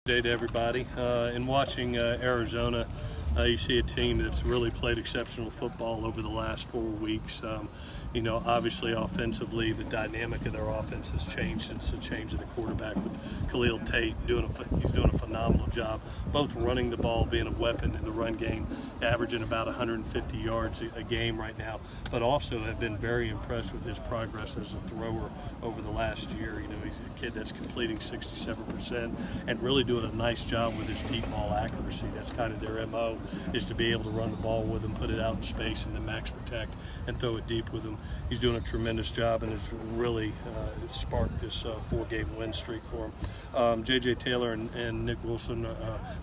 Day to everybody. In watching Arizona, you see a team that's really played exceptional football over the last 4 weeks. Obviously offensively, the dynamic of their offense has changed since the change of the quarterback with Khalil Tate. He's doing a phenomenal job, both running the ball, being a weapon in the run game, averaging about 150 yards a game right now, but also have been very impressed with his progress as a thrower over the last year. He's a kid that's completing 67% and really doing a nice job with his deep ball accuracy. That's kind of their MO, is to be able to run the ball with him, put it out in space, and then max protect and throw it deep with him. He's doing a tremendous job and has really sparked this 4-game win streak for him. J.J. Taylor and Nick Wilson,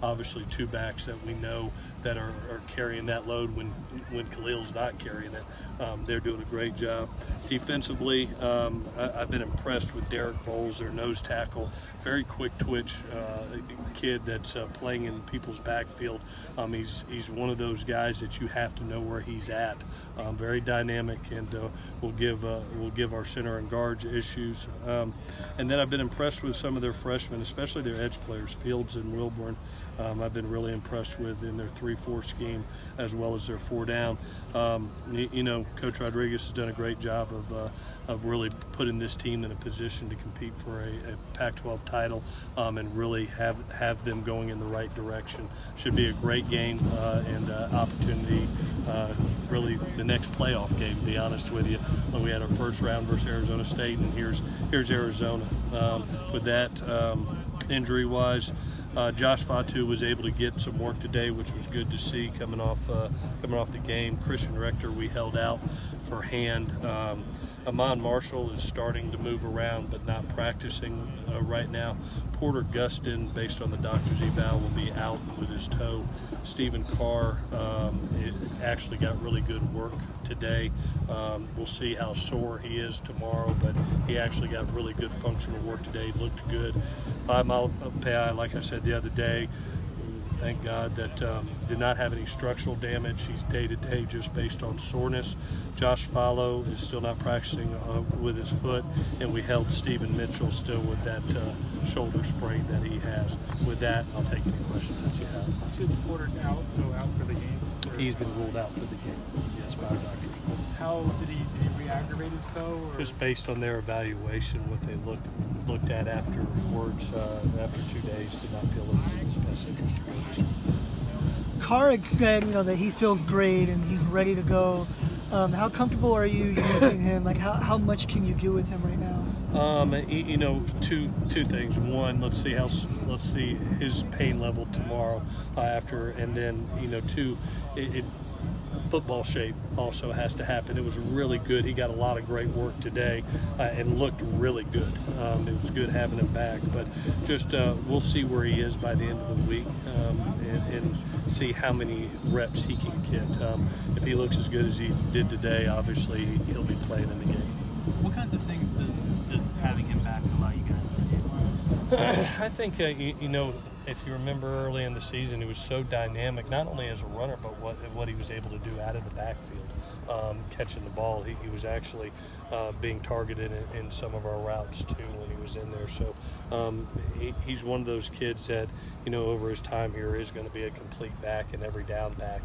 obviously two backs that we know that are carrying that load when Khalil's not carrying it. They're doing a great job. Defensively, I've been impressed with Derek Bowles, their nose tackle. Very quick twitch kid that's playing in people's backfield. He's one of those guys that you have to know where he's at. Very dynamic, and will give our center and guards issues. And then I've been impressed with some of their freshmen, especially their edge players, Fields and Wilburn. I've been really impressed with in their 3-4 scheme as well as their 4-down. Coach Rodriguez has done a great job of really putting this team in a position to compete for a Pac-12 title and really have them going in the right direction. Should be a great game and opportunity, really the next playoff game, to be honest with you. When we had our first round versus Arizona State, and here's Arizona. With that, injury-wise, Josh Fatu was able to get some work today, which was good to see coming off the game. Christian Rector we held out for hand. Amon Marshall is starting to move around but not practicing right now. Porter Gustin, based on the doctor's eval, will be out with his toe. Stephen Carr actually got really good work today. We'll see how sore he is tomorrow, but he actually got really good functional work today. Looked good. 5 Mile PI, like I said the other day, thank God that did not have any structural damage. He's day-to-day just based on soreness. Josh Fallow is still not practicing with his foot, and we held Stephen Mitchell still with that shoulder sprain that he has. With that, I'll take any questions that you have. You said Porter's out, so out for the game? He's been ruled out for the game, yes, by our doctor. How did he re-aggravate his toe? Or? Just based on their evaluation, what they looked at afterwards, after 2 days, did not feel it was in his best interest to go this week. Carr said, that he feels great and he's ready to go. How comfortable are you using him? Like, how much can you do with him right now? Two things. One, let's see his pain level tomorrow after, and then two, football shape also has to happen. It was really good. He got a lot of great work today and looked really good. It was good having him back, but just we'll see where he is by the end of the week and see how many reps he can get. If he looks as good as he did today, obviously he'll be playing in the game. What kinds of things does having him back allow you guys to do? I think, if you remember early in the season, he was so dynamic, not only as a runner, but what he was able to do out of the backfield, catching the ball. He was actually being targeted in some of our routes, too, when he was in there. So he's one of those kids that, over his time here is going to be a complete back and every down back.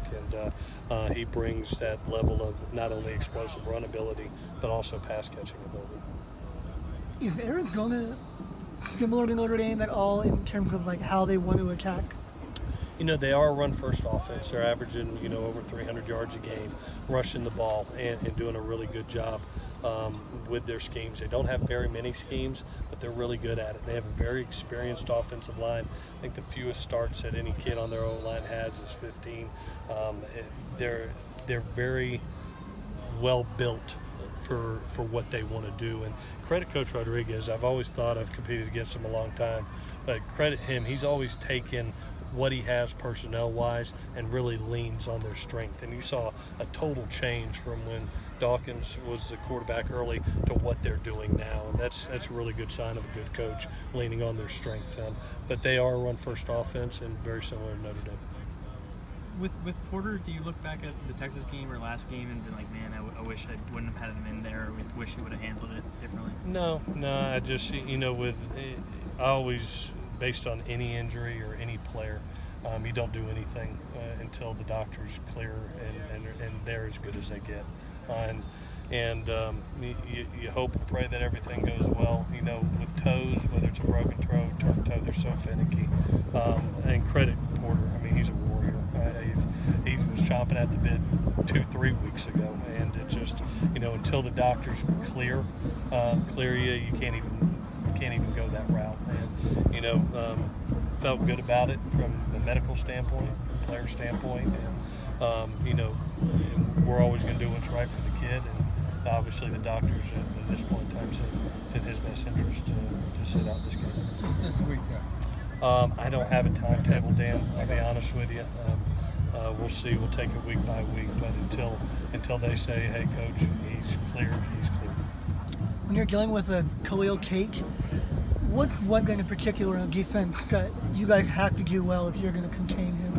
And he brings that level of not only explosive run ability, but also pass catching ability. Is Arizona similar to Notre Dame at all in terms of how they want to attack? They are a run-first offense. They're averaging, over 300 yards a game, rushing the ball and doing a really good job with their schemes. They don't have very many schemes, but they're really good at it. They have a very experienced offensive line. I think the fewest starts that any kid on their O-line has is 15. They're very well built for what they want to do, and credit Coach Rodriguez. I've always thought I've competed against him a long time, but credit him. He's always taken what he has personnel-wise and really leans on their strength. And you saw a total change from when Dawkins was the quarterback early to what they're doing now, and that's a really good sign of a good coach, leaning on their strength. But they are a run-first offense and very similar to Notre Dame. With Porter, do you look back at the Texas game or last game and be like, man, I wish I wouldn't have had him in there, or wish he would have handled it differently? No, I just, I always based on any injury or any player, you don't do anything until the doctor's clear and they're as good as they get. You hope and pray that everything goes well. You know, with toes, whether it's a broken toe, turf toe, they're so finicky. And credit Porter. I mean, he's a warrior. He was chomping at the bit 2-3 weeks ago, and it just, you know, until the doctors clear you, you can't even go that route. And you know, felt good about it from the medical standpoint, player standpoint, and you know, we're always going to do what's right for the kid. And obviously, the doctors at this point in time said it's in his best interest to sit out this game. Just this week, I don't have a timetable, Dan. I'll be honest with you. We'll see. We'll take it week by week. But until they say, "Hey, coach, he's cleared," he's cleared. When you're dealing with a Khalil Tate, what's one thing in particular on defense that you guys have to do well if you're going to contain him?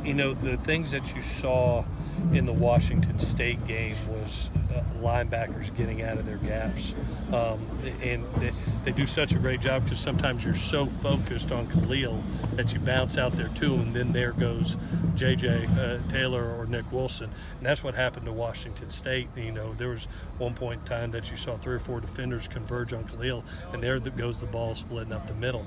You know, the things that you saw in the Washington State game was linebackers getting out of their gaps. And they do such a great job because sometimes you're so focused on Khalil that you bounce out there too, and then there goes J.J. Taylor or Nick Wilson. And that's what happened to Washington State. You know, there was one point in time that you saw 3 or 4 defenders converge on Khalil, and there goes the ball splitting up the middle.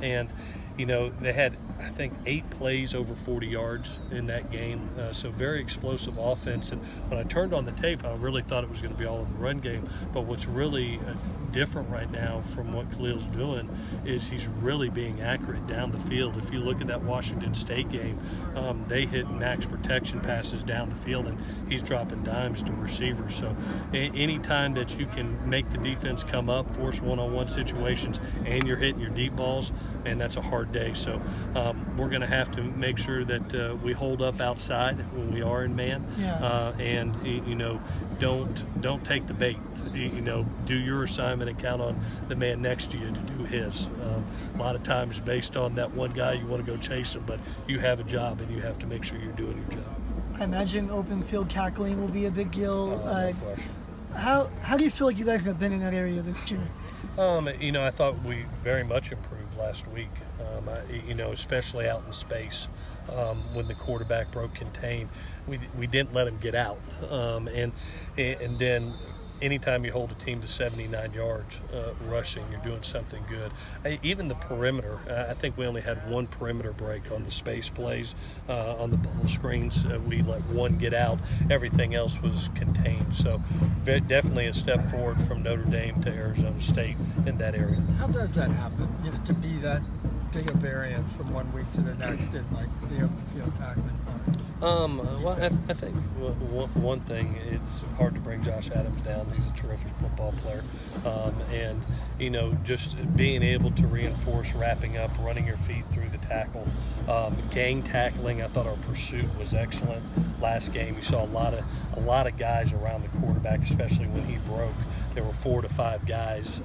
And you know, they had, I think, 8 plays over 40 yards in that game, so very explosive offense. And when I turned on the tape, I really thought it was going to be all in the run game. But what's really different right now from what Khalil's doing is he's really being accurate down the field. If you look at that Washington State game, they hit max protection passes down the field, and he's dropping dimes to receivers. So any time that you can make the defense come up, force one-on-one situations, and you're hitting your deep balls, man, that's a hard day. So we're going to have to make sure that we hold up outside when we are in man, and you know, don't take the bait. You know, do your assignment and count on the man next to you to do his. A lot of times, based on that one guy, you want to go chase him, but you have a job and you have to make sure you're doing your job. I imagine open field tackling will be a big deal. No question. How do you feel like you guys have been in that area this year? You know, I thought we very much improved last week. You know, especially out in space. When the quarterback broke contain, we didn't let him get out, and then anytime you hold a team to 79 yards rushing, you're doing something good. Even the perimeter, I think we only had 1 perimeter break on the space plays. On the bubble screens, we let 1 get out. Everything else was contained. So definitely a step forward from Notre Dame to Arizona State in that area. How does that happen? You know, to be that big a variance from one week to the next in like the open field tackling part? Well, I think one thing, it's hard to bring Josh Adams down. He's a terrific football player. And, you know, just being able to reinforce wrapping up, running your feet through the tackle. Gang tackling, I thought our pursuit was excellent. Last game, you saw a lot of guys around the quarterback, especially when he broke. There were 4 to 5 guys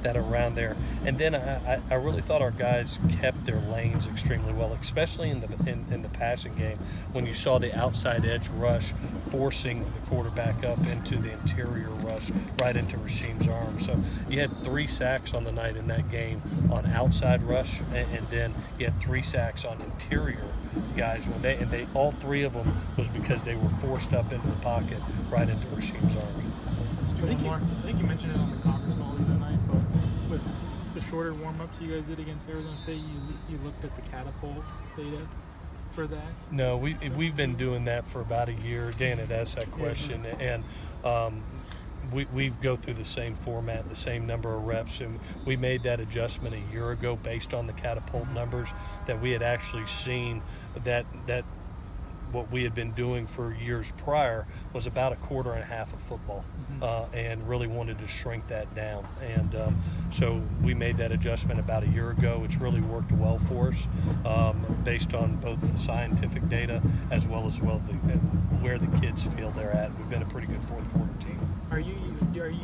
that are around there. And then I really thought our guys kept their lanes extremely well, especially in the passing game, when you saw the outside edge rush forcing the quarterback up into the interior rush right into Rasheem's arm. So you had 3 sacks on the night in that game on outside rush, and then you had 3 sacks on interior guys when they all 3 of them was because they were forced up into the pocket right into Rasheem's arm. I think you mentioned it on the conference call the other night, but with the shorter warm-ups you guys did against Arizona State, you looked at the catapult data for that? No, we've been doing that for about a year. Dan had asked that question, and we go through the same format, the same number of reps, and we made that adjustment a year ago based on the catapult numbers that we had actually seen that what we had been doing for years prior was about a quarter and a half of football, and really wanted to shrink that down. And so we made that adjustment about a year ago. It's really worked well for us, based on both the scientific data as well where the kids feel they're at. We've been a pretty good fourth quarter team. Are you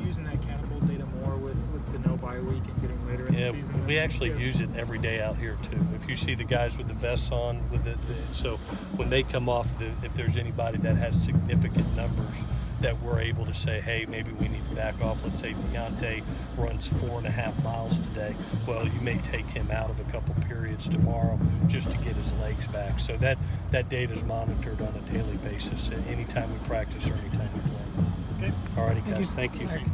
using that catapult data more with the no bye week and getting later in the season? We actually use it every day out here too. If you see the guys with the vests on, with it, so when they come off, if there's anybody that has significant numbers, that we're able to say, hey, maybe we need to back off. Let's say Deontay runs 4.5 miles today. Well, you may take him out of a couple periods tomorrow just to get his legs back. So that data is monitored on a daily basis anytime we practice or anytime we play. Okay. All righty, guys. Thank you. Thanks.